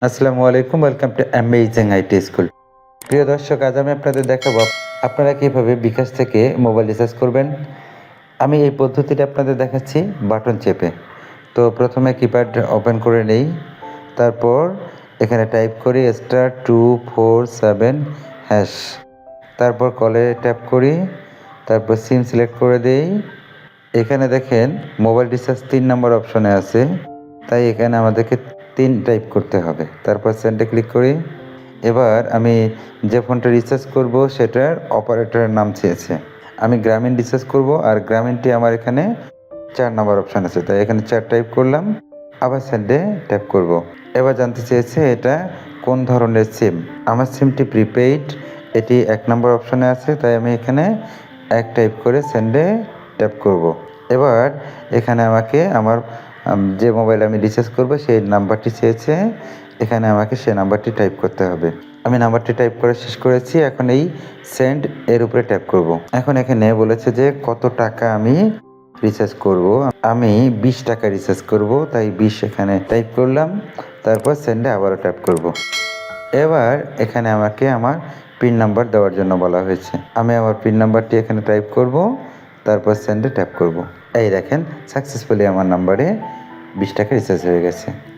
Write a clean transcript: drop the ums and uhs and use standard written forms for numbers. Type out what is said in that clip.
আসসালামু আলাইকুম, welcome to amazing IT school. প্রিয় দর্শক, আজ আমি আপনাদের দেখাবো আপনারা কীভাবে বিকাশ থেকে মোবাইল রিচার্জ করবেন। আমি এই পদ্ধতিটা আপনাদের দেখাচ্ছি বাটন চেপে। তো প্রথমে কিপ্যাড ওপেন করে নেই, তারপর এখানে টাইপ করি *247#। তারপর কলে ট্যাপ করি, তারপর সিম সিলেক্ট করে দেই। এখানে দেখেন মোবাইল রিচার্জ 3 নম্বর অপশনে আছে, তাই এখানে আমাদেরকে 3 টাইপ করতে হবে। তারপর সেন্ডে ক্লিক করি। এবার আমি যে ফোনটা রিচার্জ করব সেটার অপারেটরের নাম চেয়েছে। আমি গ্রামীণ রিচার্জ করব, আর গ্রামীণটি আমার এখানে 4 নম্বর অপশন আছে, তাই এখানে 4 টাইপ করলাম। আবার সেন্ডে ট্যাপ করব। এবার জানতে চেয়েছে এটা কোন ধরনের সিম। আমার সিমটি প্রিপেইড, এটি 1 নম্বর অপশনে আছে, তাই আমি এখানে 1 টাইপ করে সেন্ডে ট্যাপ করব। এবার এখানে আমাকে আমার যে মোবাইলে আমি রিচার্জ করব সেই নাম্বারটি চেয়েছে, এখানে আমাকে সেই নাম্বারটি টাইপ করতে হবে। আমি নাম্বারটি টাইপ করে শেষ করেছি। এখন এই সেন্ড এর উপরে ট্যাপ করব। এখন এখানে বলেছে যে কত টাকা আমি রিচার্জ করব। আমি 20 টাকা রিচার্জ করব, তাই 20 এখানে টাইপ করলাম। তারপর সেন্ডে আবারও ট্যাপ করব। এবার এখানে আমাকে আমার পিন নাম্বার দেওয়ার জন্য বলা হয়েছে। আমি আমার পিন নাম্বারটি এখানে টাইপ করব, তারপর সেন্ডে ট্যাপ করব। এই দেখেন সাকসেসফুলি আমার নাম্বারে 20 টাকা রিচার্জ হয়ে গেছে।